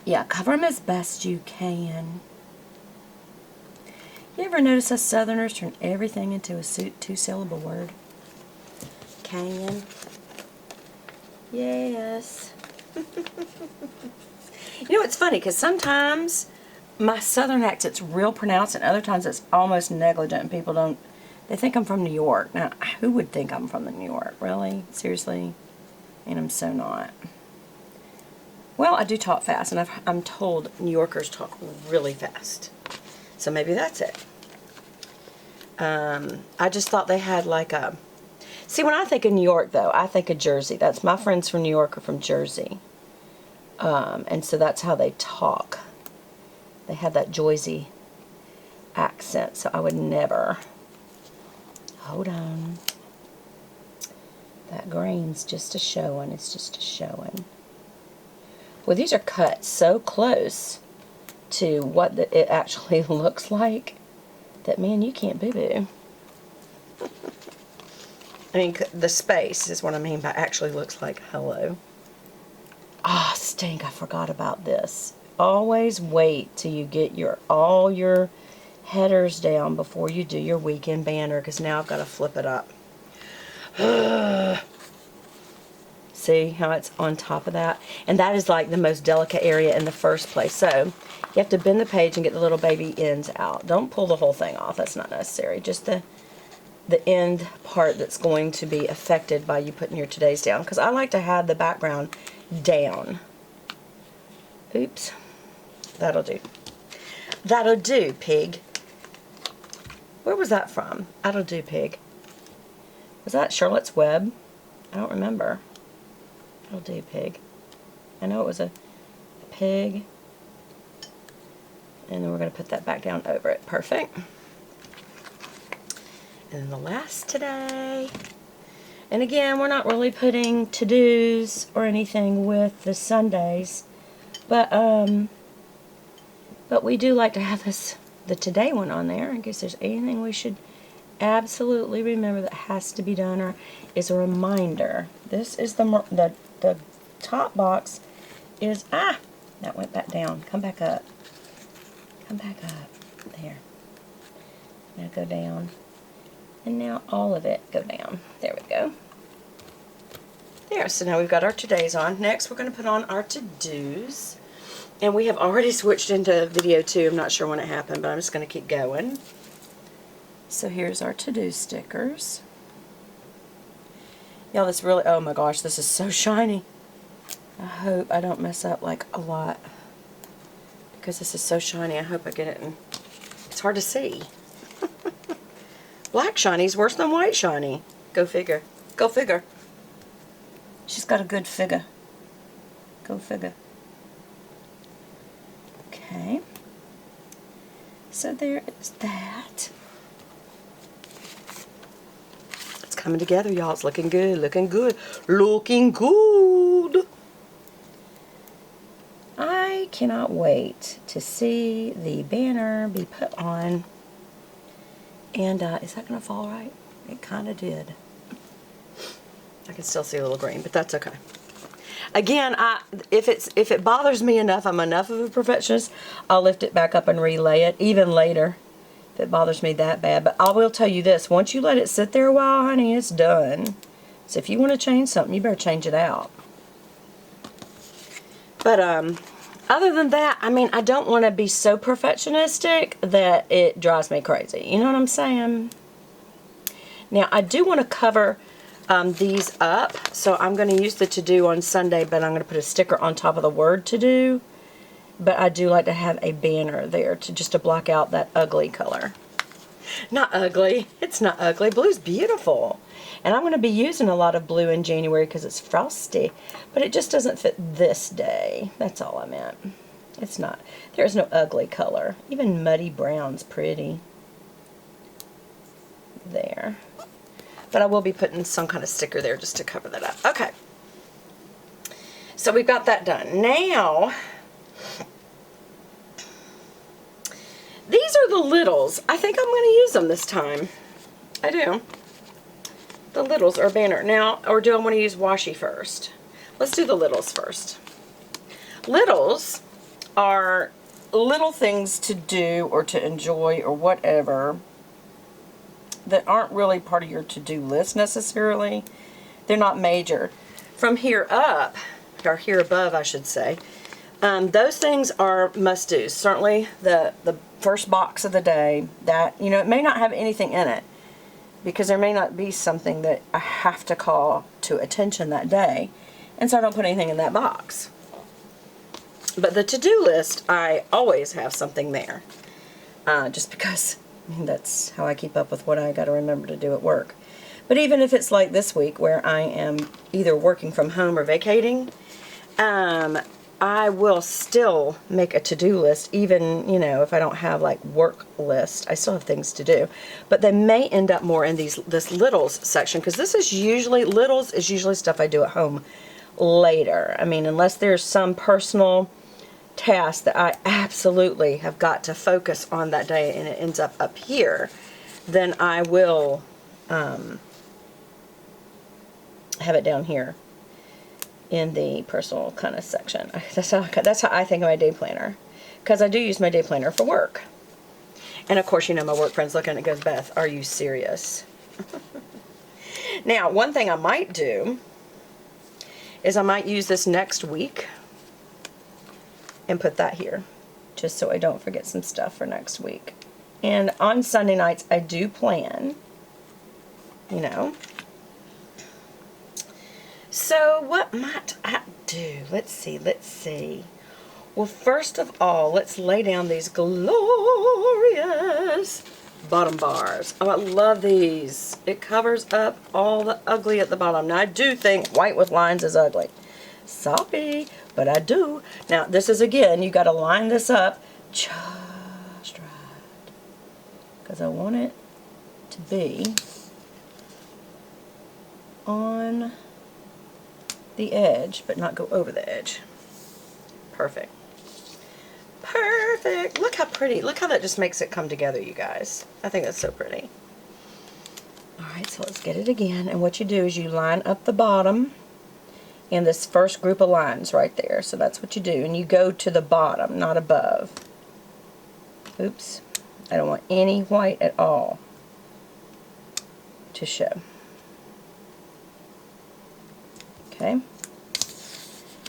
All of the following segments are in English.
Yeah, cover them as best you can. You ever notice us Southerners turn everything into a two-syllable word? Can. Yes. You know, it's funny because sometimes my Southern accent's real pronounced and other times it's almost negligent and people don't, they think I'm from New York. Now, who would think I'm from New York? Really? Seriously? And I'm so not. Well, I do talk fast, and I'm told New Yorkers talk really fast. So maybe that's it. I just thought they had like a... See, when I think of New York, though, I think of Jersey. That's my friends from New York are from Jersey. And so that's how they talk. They have that Jersey accent, so I would never... Hold on. That green's just a showing. It's just a showing. Well, these are cut so close to what it actually looks like that, man, you can't boo-boo. I mean, the space is what I mean by actually looks like. Hello. Ah, stink, I forgot about this. Always wait till you get all your headers down before you do your weekend banner, because now I've got to flip it up. See how it's on top of that? And that is like the most delicate area in the first place. So you have to bend the page and get the little baby ends out. Don't pull the whole thing off. That's not necessary. Just the end part that's going to be affected by you putting your today's down. Because I like to have the background down. Oops. That'll do. That'll do, pig. Where was that from? That'll do, pig. Was that Charlotte's Web? I don't remember. That'll do, pig. I know it was a pig. And then we're going to put that back down over it. Perfect. And then the last today. And again, we're not really putting to-dos or anything with the Sundays. But we do like to have the today one on there in case there's anything we should absolutely remember that has to be done or is a reminder. This is the top box is, that went back down. Come back up. Come back up. There. Now go down. And now all of it go down. There we go. There, so now we've got our todays on. Next we're going to put on our to-dos. And we have already switched into video 2. I'm not sure when it happened, but I'm just going to keep going. So here's our to-do stickers. Y'all, this really, oh my gosh, this is so shiny. I hope I don't mess up like a lot. Because this is so shiny, I hope I get it in. It's hard to see. Black shiny is worse than white shiny. Go figure. Go figure. She's got a good figure. Go figure. Okay. So there is that. It's coming together, y'all. It's looking good, looking good, looking good. I cannot wait to see the banner be put on. And is that going to fall right? It kind of did. I can still see a little green, but that's okay. Again, if it bothers me enough, I'm enough of a perfectionist, I'll lift it back up and relay it, even later, if it bothers me that bad. But I will tell you this, once you let it sit there a while, honey, it's done. So if you want to change something, you better change it out. But other than that, I mean, I don't want to be so perfectionistic that it drives me crazy. You know what I'm saying? Now, I do want to cover these up, so I'm going to use the to-do on Sunday, but I'm going to put a sticker on top of the word to-do. But I do like to have a banner there just to block out that ugly color. Not ugly. It's not ugly. Blue's beautiful. And I'm going to be using a lot of blue in January because it's frosty. But it just doesn't fit this day. That's all I meant. It's not. There's no ugly color. Even muddy brown's pretty. There. But I will be putting some kind of sticker there just to cover that up. Okay. So we've got that done. Now, these are the littles. I think I'm going to use them this time. I do. The littles are banner. Now, or do I want to use washi first? Let's do the littles first. Littles are little things to do or to enjoy or whatever that aren't really part of your to-do list necessarily. They're not major. From here up, or here above I should say, those things are must-dos. Certainly the first box of the day, that, you know, it may not have anything in it because there may not be something that I have to call to attention that day, and so I don't put anything in that box. But the to-do list, I always have something there, just because that's how I keep up with what I got to remember to do at work. But even if it's like this week where I am either working from home or vacating, I will still make a to-do list, even, you know, if I don't have like work list. I still have things to do. But they may end up more in this littles section, because this is usually, littles is usually stuff I do at home later. I mean, unless there's some personal task that I absolutely have got to focus on that day and it ends up here, then I will have it down here in the personal kind of section. That's how I think of my day planner, because I do use my day planner for work. And of course, you know, my work friends looking and it goes, Beth, are you serious? Now, one thing I might do is I might use this next week and put that here, just so I don't forget some stuff for next week. And on Sunday nights, I do plan, you know. So what might I do? Let's see. Well, first of all, let's lay down these glorious bottom bars. Oh, I love these. It covers up all the ugly at the bottom. Now, I do think white with lines is ugly. Sorry, but I do. Now, this is, again, you got to line this up just right, because I want it to be on the edge, but not go over the edge. Perfect. Perfect. Look how pretty. Look how that just makes it come together, you guys. I think that's so pretty. Alright, so let's get it again. And what you do is you line up the bottom in this first group of lines right there. So that's what you do. And you go to the bottom, not above. Oops. I don't want any white at all to show. Okay.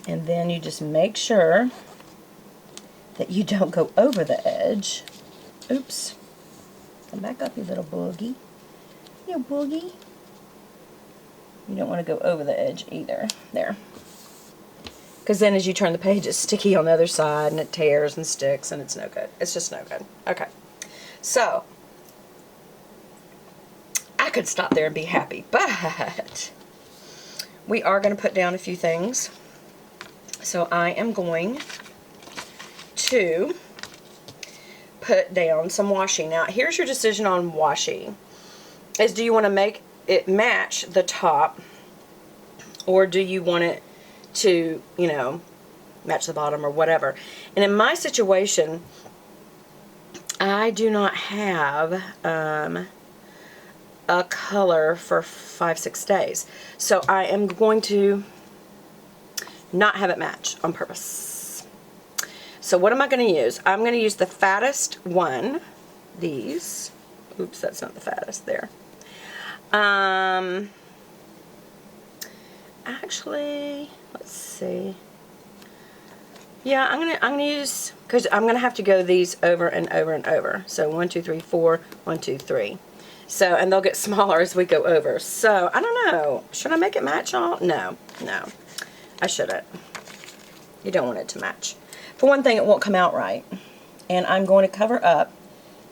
And then you just make sure that you don't go over the edge. Oops. Come back up, you little boogie. You boogie. You don't want to go over the edge either. There. Because then as you turn the page, it's sticky on the other side and it tears and sticks and it's no good. It's just no good. Okay. So, I could stop there and be happy, but we are going to put down a few things. So I am going to put down some washi. Now, here's your decision on washi. Is, do you want to make it match the top, or do you want it to, you know, match the bottom or whatever? And in my situation, I do not have a color for 5-6 days. So I am going to not have it match on purpose. So what am I going to use? I'm going to use the fattest one. These. Oops, that's not the fattest there. Actually, let's see. Yeah, I'm gonna use, because I'm gonna have to go these over and over and over. So 1, 2, 3, 4, 1, 2, 3. So, and they'll get smaller as we go over. So I don't know. Should I make it match all? No, I shouldn't. You don't want it to match. For one thing, it won't come out right. And I'm going to cover up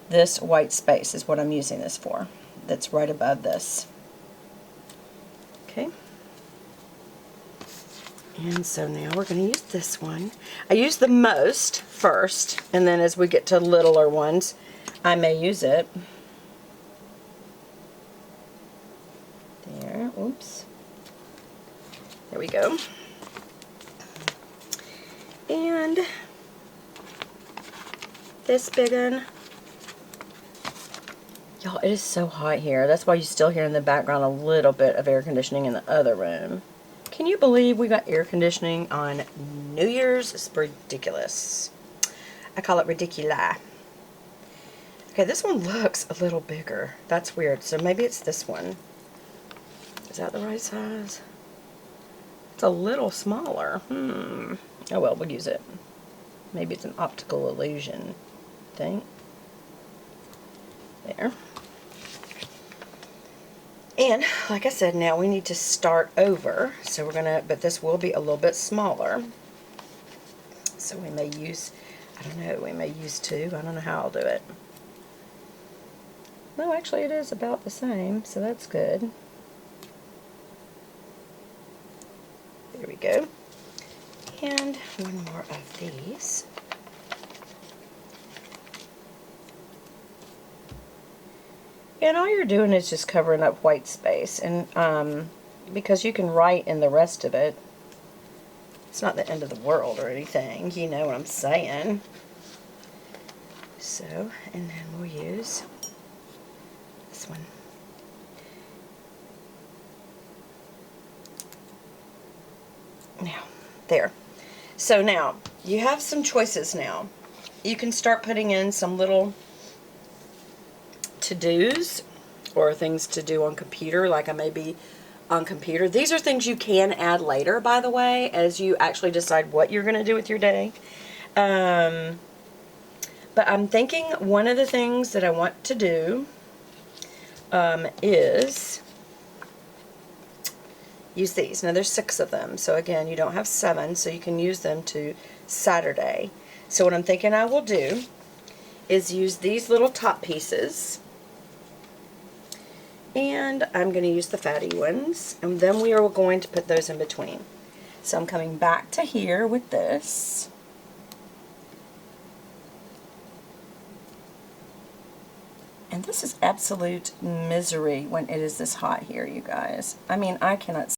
this white space is what I'm using this for. That's right above this. Okay. And so now we're going to use this one. I use the most first, and then as we get to littler ones, I may use it. There, oops. There we go. And this big one. Y'all, it is so hot here. That's why you still hear in the background a little bit of air conditioning in the other room. Can you believe we got air conditioning on New Year's? It's ridiculous. I call it Ridiculi. Okay, this one looks a little bigger. That's weird. So maybe it's this one. Is that the right size? It's a little smaller. Oh well, we'll use it. Maybe it's an optical illusion thing. There. And like I said, now we need to start over. So we're gonna, but this will be a little bit smaller. So we may use, I don't know, we may use 2. I don't know how I'll do it. No, actually it is about the same, so that's good. There we go. And one more of these. And all you're doing is just covering up white space, and because you can write in the rest of it, it's not the end of the world or anything, you know what I'm saying. So, and then we'll use this one. Now, there. So now, you have some choices now. You can start putting in some little to-dos or things to do on computer, like I may be on computer. These are things you can add later, by the way, as you actually decide what you're going to do with your day. But I'm thinking one of the things that I want to do is use these. Now there's 6 of them, so again, you don't have 7, so you can use them to Saturday. So what I'm thinking I will do is use these little top pieces, and I'm going to use the fatty ones, and then we are going to put those in between. So I'm coming back to here with this. And this is absolute misery when it is this hot here, you guys. I mean, I cannot